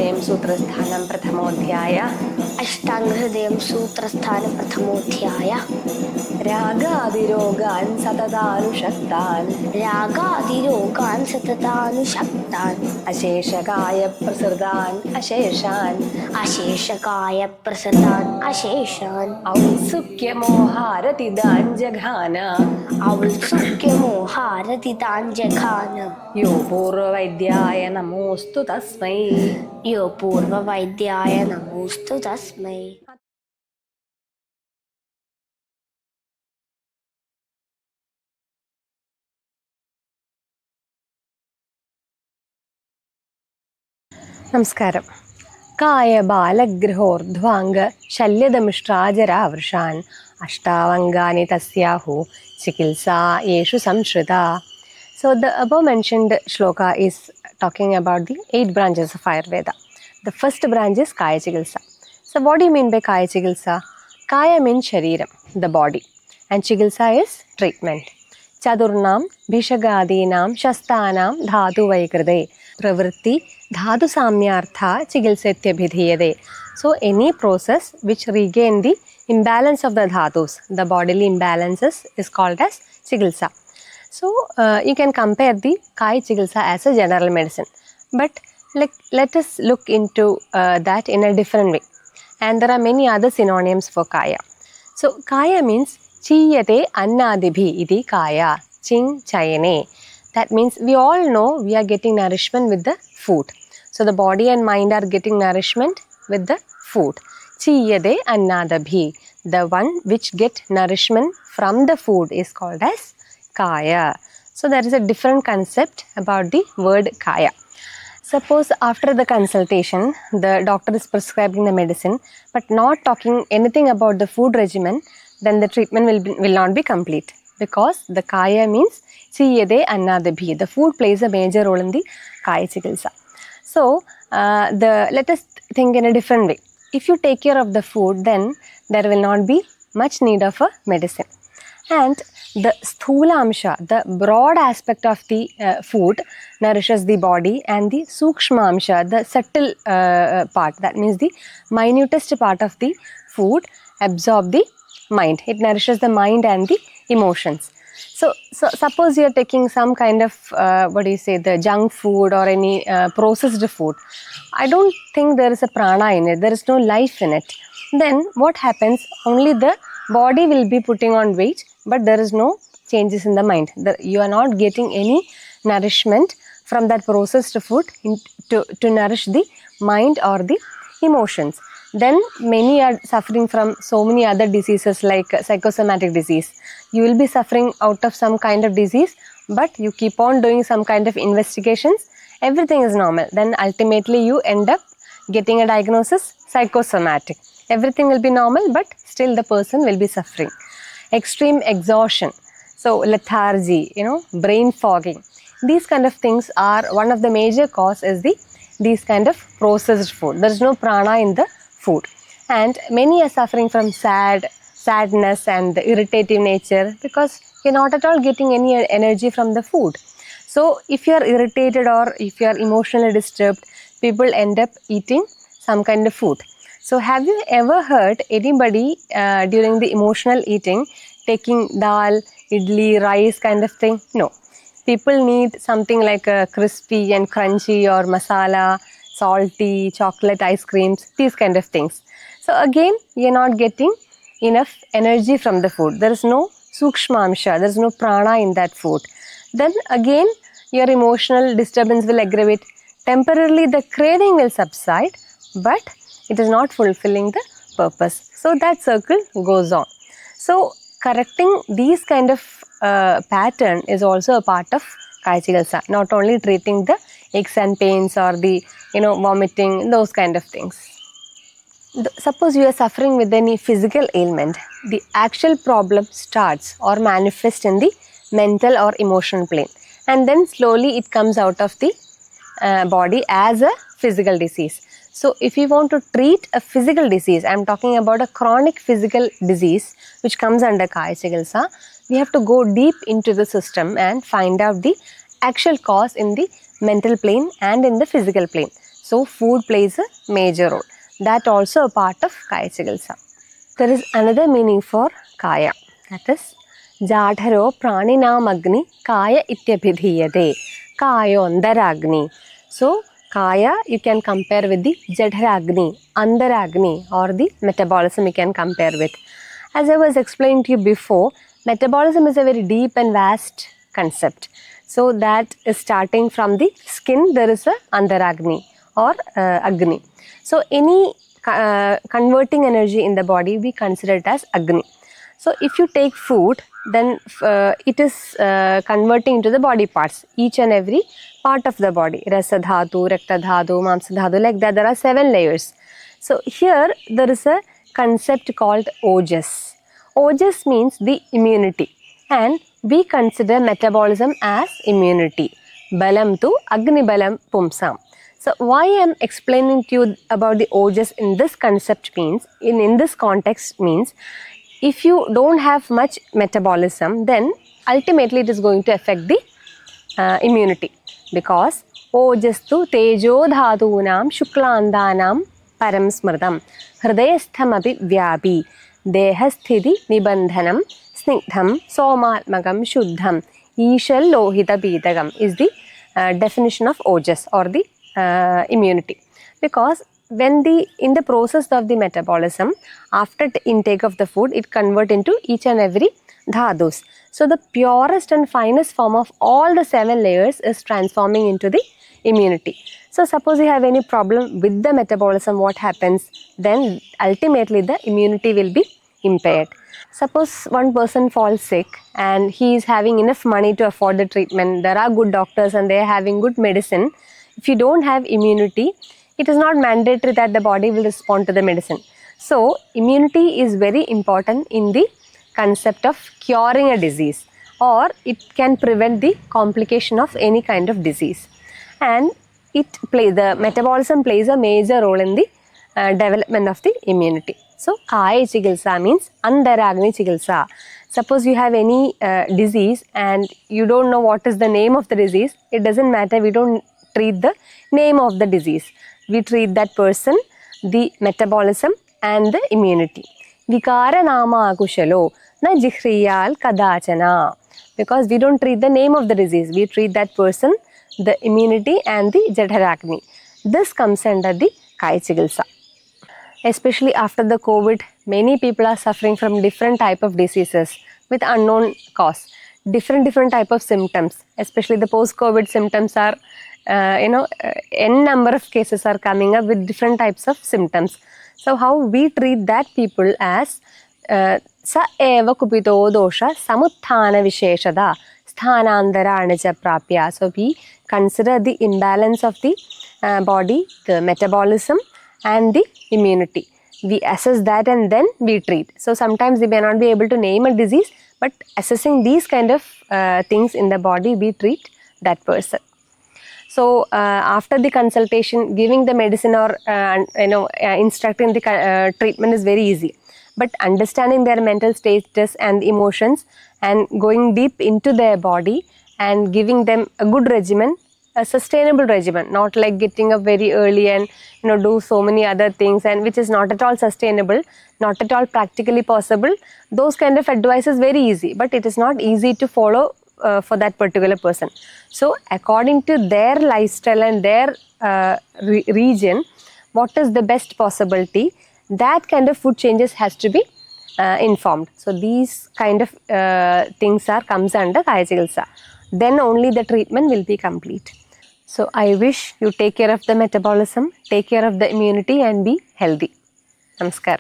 अष्टाङ्गहृदयं सूत्रस्थानं प्रथमोऽध्याय अष्टाङ्गहृदयं सूत्रस्थानं प्रथमोऽध्याय रागादिरोगान् सततानुषक्तान् अशेषकायप्रसृतान् अशेषान् औत्सुक्यमोहारतिदान् जघान यो पूर्ववैद्याय नमोऽस्तु तस्मै നമസ്കാരം. കായബാലഗൃഹോർധ്വാംഗ ശല്യദംഷ്ട്രാജരാവൃഷാൻ അഷ്ടാവംഗാനി തസ്യാഹു ചികിത്സാ Yeshu സംശ്രിത. So the above mentioned shloka is talking about the 8 branches of Ayurveda. The first branch is Kayachikitsa. So what do you mean by Kayachikitsa? Kaya means Shariram, the body, and Chikitsa is treatment. Chadurnam Bhishagadinam Shastanam Dhatu Vaikrade Pravritti Dhatu Samyartha Chikitsatyabhidhiyade. So any process which regain the imbalance of the dhatus, the bodily imbalances, is called as Chikitsa. So you can compare the Kayachikitsa as a general medicine, but let us look into that in a different way. And there are many other synonyms for Kaya. So Kaya means Chiyate Annadibhi iti Kaya, Ching Chayane. That means we all know we are getting nourishment with the food. So the body and mind are getting nourishment with the food. Chiyate Annadibhi, the one which get nourishment from the food, is called as Kaya. So there is a different concept about the word Kaya. Suppose after the consultation, the doctor is prescribing the medicine but not talking anything about the food regimen, then the treatment will not be complete, because the Kaya means Chiyade Annadabhi. The food plays a major role in the Kayachikitsa. So let us think in a different way. If you take care of the food, then there will not be much need of a medicine. And the sthula amsha, the broad aspect of the food, nourishes the body, and the sukshma amsha, the subtle part, that means the minutest part of the food, absorb the mind. It nourishes the mind and the emotions. So suppose you are taking some kind of the junk food or any processed food. I don't think there is a prana in it, there is no life in it. Then what happens? Only the body will be putting on weight, but there is no changes in the mind. You are not getting any nourishment from that processed food to nourish the mind or the emotions. Then many are suffering from so many other diseases like psychosomatic disease. You will be suffering out of some kind of disease, but you keep on doing some kind of investigations, everything is normal. Then ultimately you end up getting a diagnosis psychosomatic. Everything will be normal, but still the person will be suffering. Extreme exhaustion, so lethargy, brain fogging, these kind of things are one of the major cause is these kind of processed food. There is no prana in the food, and many are suffering from sadness and irritative nature, because you're not at all getting any energy from the food. So if you are irritated or if you are emotionally disturbed, people end up eating some kind of food. So have you ever heard anybody during the emotional eating taking dal, idli, rice kind of thing? No. People need something like a crispy and crunchy or masala, salty, chocolate ice creams, these kind of things. So again, you're not getting enough energy from the food. There is no sukshma amsha, there is no prana in that food. Then again, your emotional disturbance will aggravate. Temporarily the craving will subside, but it is not fulfilling the purpose. So that circle goes on. So correcting these kind of pattern is also a part of Kayachikitsa, not only treating the aches and pains or the vomiting, those kind of things. Suppose you are suffering with any physical ailment, the actual problem starts or manifests in the mental or emotional plane, and then slowly it comes out of the body as a physical disease. So if you want to treat a physical disease, I am talking about a chronic physical disease which comes under Kayachikitsa, we have to go deep into the system and find out the actual cause in the mental plane and in the physical plane. So food plays a major role. That also a part of Kayachikitsa. There is another meaning for Kaya. That is Jadharo Praninam Agni Kaya Ityabhidhiyate. Kayo Andaragni. So Kaya you can compare with the Jadharagni, Andaragni, or the metabolism you can compare with. As I was explaining to you before, metabolism is a very deep and vast concept. So that is starting from the skin, there is a Andaragni or Agni. So any converting energy in the body, we consider it as Agni. So if you take food, then it is converting into the body parts, each and every part of the body. Rasa dhatu, rakta dhatu, mamsa dhatu, like that there are 7 layers. So here there is a concept called Ojas. Ojas means the immunity, and we consider metabolism as immunity. Balam tu Agni balam pumsam. So why I am explaining to you about the Ojas in this concept means, in this context means, if you don't have much metabolism, then ultimately it is going to affect the immunity, because Ojastu tejo dhadunam shuklandanam param smrdam hridayasthamapi vyapi dehasthiti nibandhanam snigdham somatmakam shuddham ishal lohita beetagam is the definition of Ojas, or the immunity. Because when in the process of the metabolism, after intake of the food, it convert into each and every dhadus. So the purest and finest form of all the 7 layers is transforming into the immunity. So suppose you have any problem with the metabolism, what happens? Then ultimately the immunity will be impaired. Suppose one person falls sick and he is having enough money to afford the treatment. There are good doctors and they are having good medicine. If you don't have immunity, it is not mandatory that the body will respond to the medicine. So immunity is very important in the concept of curing a disease, or it can prevent the complication of any kind of disease. And the metabolism plays a major role in the development of the immunity. So Kaya Chikitsa means Andaragni Chikitsa. Suppose you have any disease and you don't know what is the name of the disease, it doesn't matter, we don't treat the name of the disease. We treat that person, the metabolism and the immunity. Vikara nama akushalo na jikhriyal kadachana. Because we don't treat the name of the disease, we treat that person, the immunity and the Jadharagni. This comes under the Kayachikitsa. Especially after the COVID, many people are suffering from different type of diseases with unknown cause. Different type of symptoms, especially the post-COVID symptoms are, n number of cases are coming up with different types of symptoms. So how we treat that people as sa eva kupito dosha samuthana visheshada sthanandara anaja prapya. So we consider the imbalance of the body, the metabolism and the immunity. We assess that and then we treat. So sometimes we may not be able to name a disease, but assessing these kind of things in the body, we treat that person. So after the consultation, giving the medicine or instructing the treatment is very easy. But understanding their mental status and emotions and going deep into their body and giving them a good regimen, a sustainable regimen, not like getting up very early and do so many other things, and which is not at all sustainable, not at all practically possible. Those kind of advice is very easy, but it is not easy to follow for that particular person. So according to their lifestyle and their region, what is the best possibility, that kind of food changes has to be informed. So these kind of things comes under Kayachikitsa. Then only the treatment will be complete. So I wish you take care of the metabolism, take care of the immunity and be healthy. Namaskar.